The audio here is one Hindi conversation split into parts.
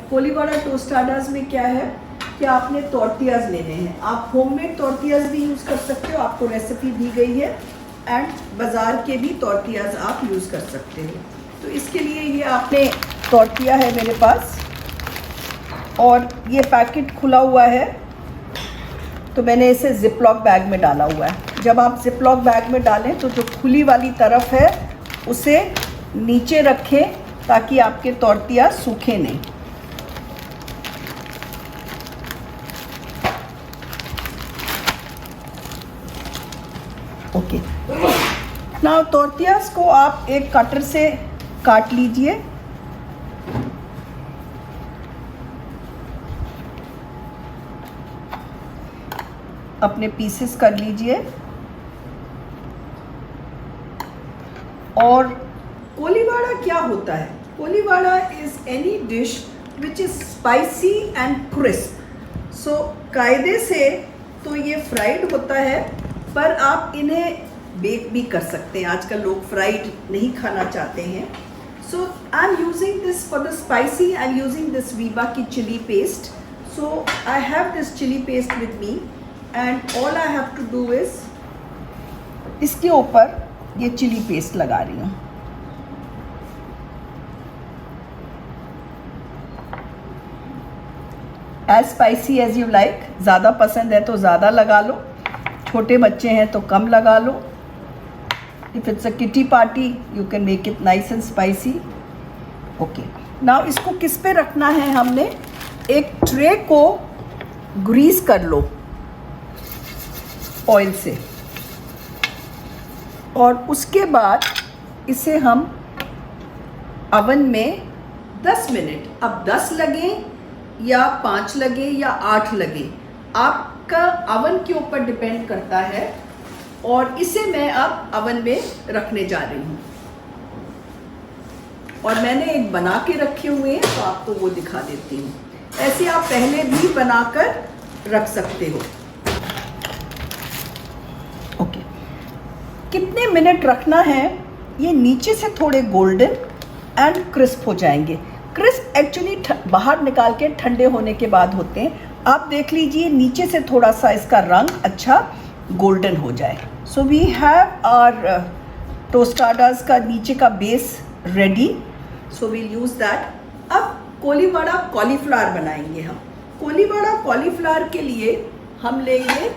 कोलीवाड़ा टोस्टाडाज में क्या है कि आपने टॉर्टियाज लेने हैं। आप होममेड टॉर्टियाज भी यूज़ कर सकते हो, आपको रेसिपी दी गई है, एंड बाज़ार के भी टॉर्टियाज आप यूज़ कर सकते हो। तो इसके लिए ये आपने टॉर्टिया है मेरे पास, और ये पैकेट खुला हुआ है, तो मैंने इसे ज़िपलॉक बैग में डाला हुआ है। जब आप ज़िपलॉक बैग में डालें तो जो खुली वाली तरफ है उसे नीचे रखें ताकि आपके टॉर्टिया सूखे नहीं। ओके, नाउ टॉर्टियाज को आप एक कटर से काट लीजिए। अपने पीसेस कर लीजिए। और कोलीवाड़ा क्या होता है? Koliwada is any dish which is spicy and crisp. So कायदे से तो ये फ्राइड होता है, पर आप इन्हें बेक भी कर सकते हैं। आजकल लोग फ्राइड नहीं खाना चाहते हैं। So I am using this for the spicy, I am using this Veeba की chilli paste. So I have this chilli paste with me, and all I have to do is इसके ऊपर ये चिली पेस्ट लगा रही हूँ। As spicy as you like. ज़्यादा पसंद है तो ज़्यादा लगा लो, छोटे बच्चे हैं तो कम लगा लो। If it's a kitty party you can make it nice and spicy. Okay, now इसको किस पे रखना है? हमने एक ट्रे को ग्रीस कर लो ऑयल से, और उसके बाद इसे हम अवन में 10 मिनट, अब 10 लगे या 5 लगे या 8 लगे, आपका अवन के ऊपर डिपेंड करता है। और इसे मैं अब अवन में रखने जा रही हूँ, और मैंने एक बना के रखे हुए हैं तो आपको वो दिखा देती हूँ। ऐसे आप पहले भी बनाकर रख सकते हो। ओके, कितने मिनट रखना है? ये नीचे से थोड़े गोल्डन एंड क्रिस्प हो जाएंगे। क्रिस्प एक्चुअली बाहर निकाल के ठंडे होने के बाद होते हैं। आप देख लीजिए नीचे से थोड़ा सा इसका रंग अच्छा गोल्डन हो जाए। So we have our tostadas का नीचे का base ready, so we'll use that. अब कोलीवाड़ा कॉलीफ्लावर बनाएंगे हम। कोलीवाड़ा कॉलीफ्लावर के लिए हम लेंगे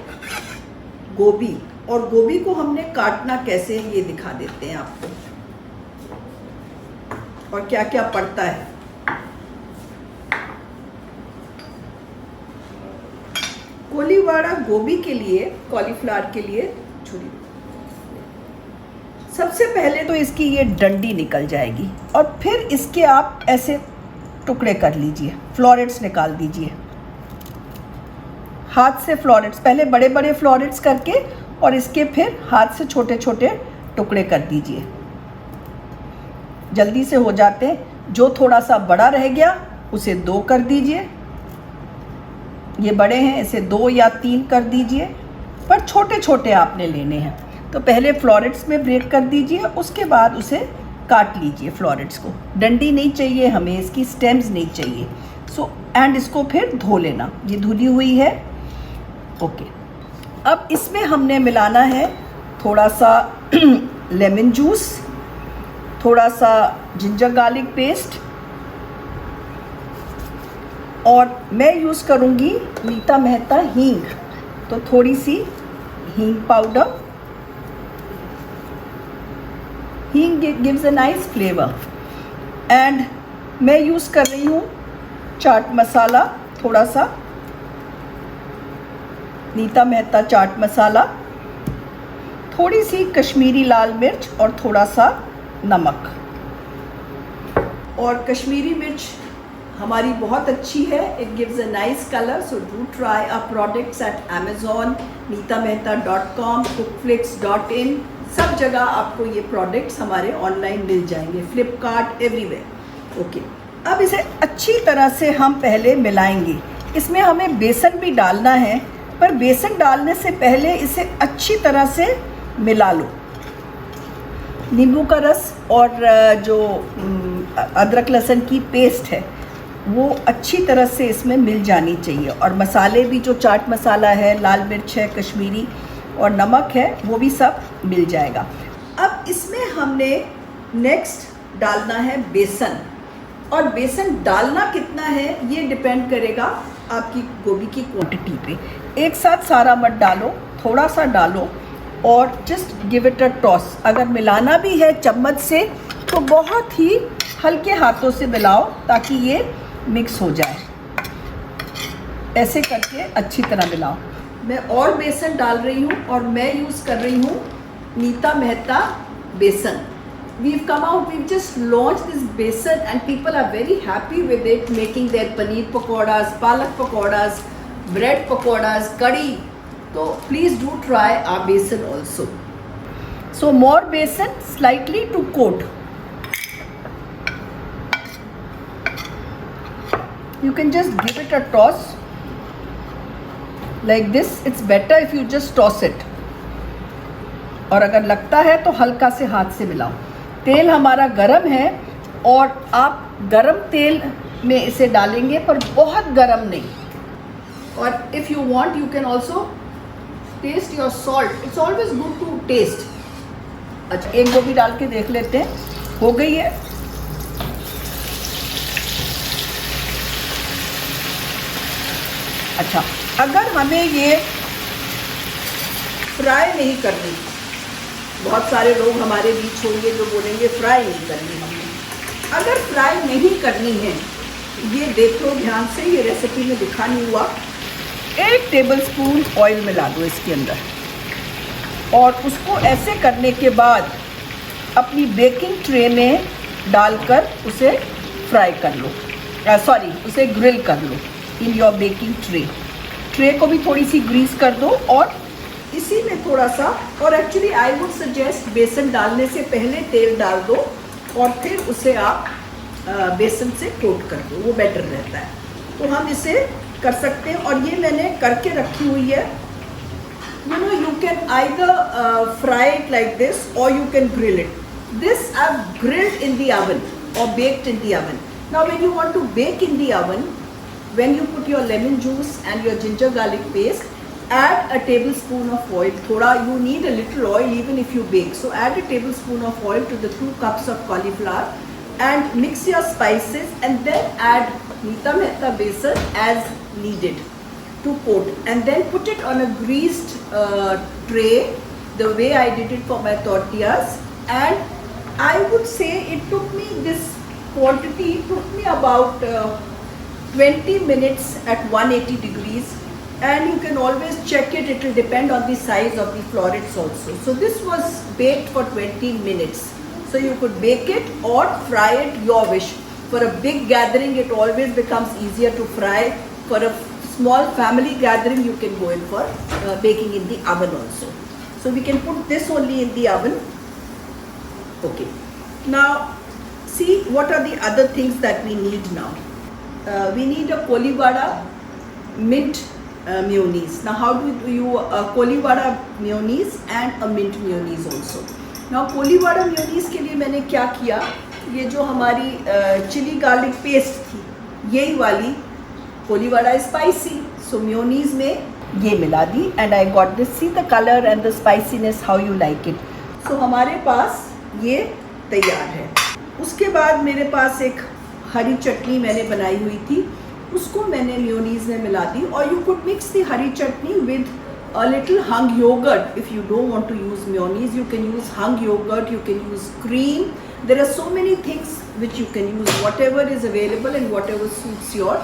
गोभी, और गोभी को हमने काटना कैसे ये दिखा देते हैं आपको, और क्या क्या पड़ता है। कोलीवाड़ा गोभी के लिए, कॉलीफ्लावर के लिए छुरी, सबसे पहले तो इसकी ये डंडी निकल जाएगी, और फिर इसके आप ऐसे टुकड़े कर लीजिए, फ्लोरेट्स निकाल दीजिए हाथ से। फ्लोरेट्स पहले बड़े बड़े फ्लोरेट्स करके, और इसके फिर हाथ से छोटे छोटे टुकड़े कर दीजिए, जल्दी से हो जाते हैं। जो थोड़ा सा बड़ा रह गया उसे 2 कर दीजिए, ये बड़े हैं इसे 2 या 3 कर दीजिए, पर छोटे छोटे आपने लेने हैं। तो पहले फ्लोरेट्स में ब्रेक कर दीजिए, उसके बाद उसे काट लीजिए। फ्लोरेट्स को डंडी नहीं चाहिए हमें, इसकी स्टेम्स नहीं चाहिए। सो एंड इसको फिर धो लेना, ये धुली हुई है। ओके, अब इसमें हमने मिलाना है थोड़ा सा लेमन जूस, थोड़ा सा जिंजर गार्लिक पेस्ट, और मैं यूज़ करूँगी नीता मेहता हींग, तो थोड़ी सी हींग पाउडर। हींग gives a nice flavour. And मैं यूज़ कर रही हूँ चाट मसाला, थोड़ा सा नीता मेहता चाट मसाला, थोड़ी सी कश्मीरी लाल मिर्च, और थोड़ा सा नमक। और कश्मीरी मिर्च हमारी बहुत अच्छी है, it gives a nice colour. So do try our products at Amazon, nitamehta.com, cookflix.in, सब जगह आपको ये प्रोडक्ट्स हमारे ऑनलाइन मिल जाएंगे, फ्लिपकार्ट, एवरीवेयर। ओके, अब इसे अच्छी तरह से हम पहले मिलाएंगे। इसमें हमें बेसन भी डालना है, पर बेसन डालने से पहले इसे अच्छी तरह से मिला लो। नींबू का रस और जो अदरक लहसुन की पेस्ट है वो अच्छी तरह से इसमें मिल जानी चाहिए। और मसाले भी, जो चाट मसाला है, लाल मिर्च है, कश्मीरी और नमक है, वो भी सब मिल जाएगा। अब इसमें हमने नेक्स्ट डालना है बेसन। और बेसन डालना कितना है ये डिपेंड करेगा आपकी गोभी की क्वांटिटी पे। एक साथ सारा मत डालो, थोड़ा सा डालो और just give it a toss. अगर मिलाना भी है चम्मच से तो बहुत ही हल्के हाथों से मिलाओ ताकि ये मिक्स हो जाए। ऐसे करके अच्छी तरह मिलाओ। मैं और बेसन डाल रही हूँ और मैं यूज़ कर रही हूँ नीता मेहता बेसन। We've come out, we've just launched this besan and people are very happy with it, making their paneer pakoras, palak pakoras, bread pakoras, curry. So please do try our besan also. So more besan slightly to coat. You can just give it a toss like this. It's better if you just toss it. और अगर लगता है तो हल्का से हाथ से मिलाओ। तेल हमारा गरम है और आप गरम तेल में इसे डालेंगे, पर बहुत गरम नहीं। और if you want you can also taste your salt. It's always good to taste. अच्छा, एक गोभी डाल के देख लेते हैं, हो गई है। अच्छा, अगर हमें ये फ्राई नहीं करनी, बहुत सारे लोग हमारे बीच होंगे जो बोलेंगे फ्राई नहीं करनी हमने। अगर फ्राई नहीं करनी है, ये देखो ध्यान से, ये रेसिपी में दिखा नहीं हुआ, 1 टेबलस्पून ऑयल मिला दो इसके अंदर और उसको ऐसे करने के बाद अपनी बेकिंग ट्रे में डालकर उसे फ्राई कर लो, उसे ग्रिल कर लो इन योर बेकिंग ट्रे को भी थोड़ी सी ग्रीस कर दो और इसी में थोड़ा सा, और एक्चुअली आई वुड सजेस्ट बेसन डालने से पहले तेल डाल दो और फिर उसे आप बेसन से कोट कर दो, वो बेटर रहता है। तो हम इसे कर सकते हैं और ये मैंने करके रखी हुई है। You know, you can either fry it like this or you can grill it. This I have grilled in the oven or baked in the oven. Now when you want to bake in the oven, when you put your lemon juice and your ginger garlic paste, add a tablespoon of oil. Thoda, you need a little oil even if you bake. So add a tablespoon of oil to the 2 cups of cauliflower and mix your spices and then add Nita Mehta besan as needed to coat. And then put it on a greased tray the way I did it for my tortillas. And I would say it took me, this quantity took me about 20 minutes at 180 degrees. And you can always check it, it will depend on the size of the florets also. So this was baked for 20 minutes. So you could bake it or fry it, your wish. For a big gathering, it always becomes easier to fry. For a small family gathering, you can go in for baking in the oven also. So we can put this only in the oven. Okay. Now, see what are the other things that we need now. We need a Kolivada mint mayonnaise. Now how do you Kolivada mayonnaise and a mint mayonnaise also. Now Kolivada mayonnaise के लिए मैंने क्या किया, ये जो हमारी चिली गार्लिक पेस्ट थी, यही वाली Kolivada स्पाइसी, सो mayonnaise में ये मिला दी and I got this, see the color and the spiciness how you like it. So हमारे पास ये तैयार है। उसके बाद मेरे पास एक हरी चटनी मैंने बनाई हुई थी, उसको मैंने मेयोनीज में मिला दी। और you could mix the Hari chutney with a little hung yogurt. If you don't want to use mayonnaise, you can use hung yogurt, you can use cream. There are so many things which you can use, whatever is available and whatever suits your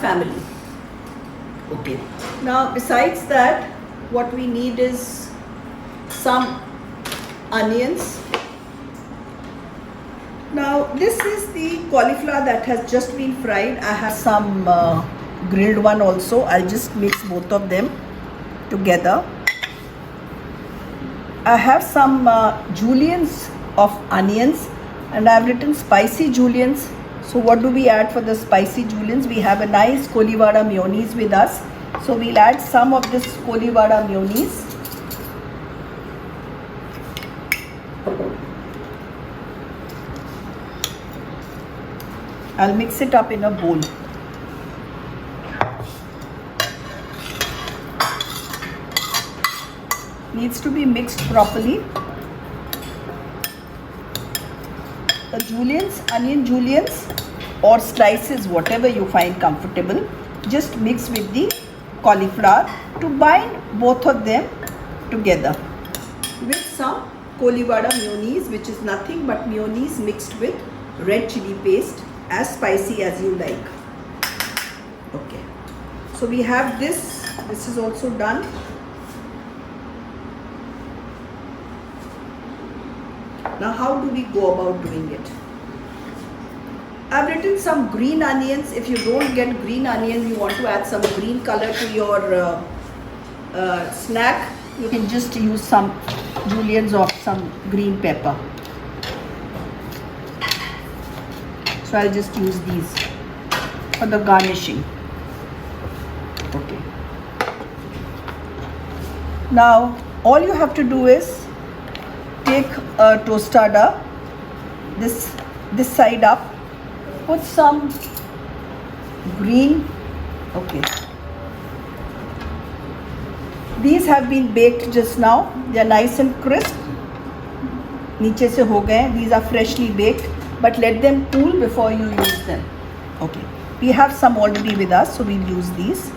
family. Okay. Now besides that, what we need is some onions. Now this is the cauliflower that has just been fried. I have some grilled one also. I'll just mix both of them together. I have some juliennes of onions and I have written spicy juliennes. So what do we add for the spicy juliennes? We have a nice Kolivada mayonnaise with us. So we'll add some of this Kolivada mayonnaise. I'll mix it up in a bowl. Needs to be mixed properly. The juliennes, onion juliennes or slices, whatever you find comfortable, just mix with the cauliflower to bind both of them together with some Koliwada mayonnaise, which is nothing but mayonnaise mixed with red chili paste, as spicy as you like. Okay, so we have this is also done. Now how do we go about doing it? I've written some green onions. If you don't get green onions, you want to add some green color to your snack, you can just use some juliennes of some green pepper. So I'll just use these for the garnishing. Okay. Now all you have to do is take a tostada, this side up, put some green. Okay. These have been baked just now. They are nice and crisp. नीचे से हो गए. These are freshly baked, but let them cool before you use them. Okay. We have some already with us, so we'll use these.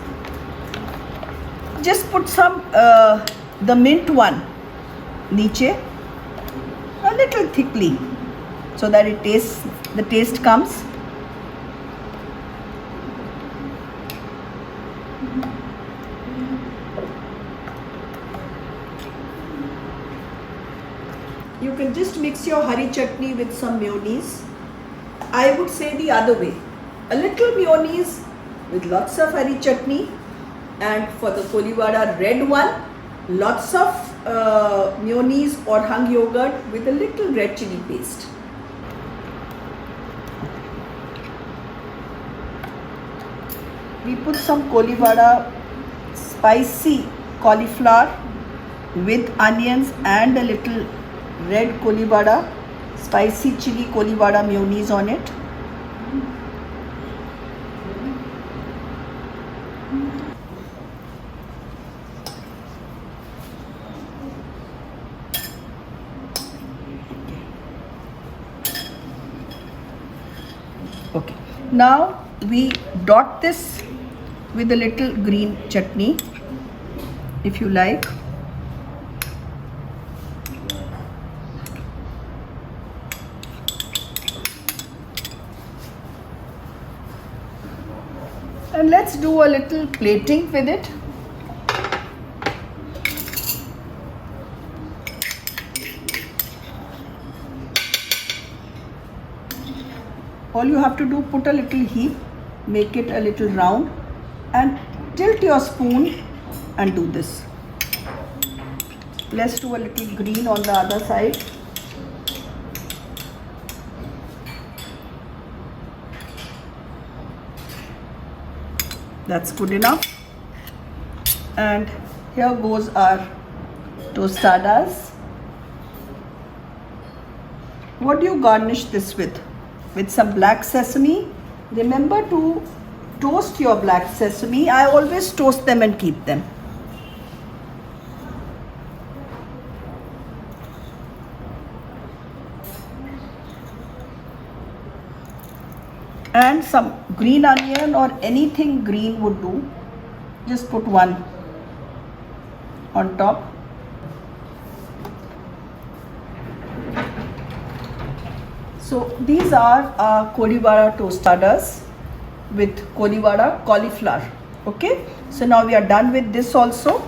Just put some the mint one नीचे, a little thickly, so that the taste comes. You can just mix your hari chutney with some mayonnaise. I would say the other way. A little mayonnaise with lots of hari chutney, and for the Koliwada red one, lots of mayonnaise or hung yogurt with a little red chili paste. We put some Koliwada spicy cauliflower with onions and a little red Koliwada, spicy chili Koliwada mayonnaise on it. Okay, now we dot this with a little green chutney, if you like. And let's do a little plating with it. All you have to do, put a little heap, make it a little round, and tilt your spoon and do this. Let's do a little green on the other side. That's good enough. And here goes our tostadas. What do you garnish this with? With some black sesame. Remember to toast your black sesame. I always toast them and keep them. And some green onion or anything green would do. Just put one on top. So these are our Koliwada tostadas with Koliwada cauliflower. Okay, so now we are done with this also.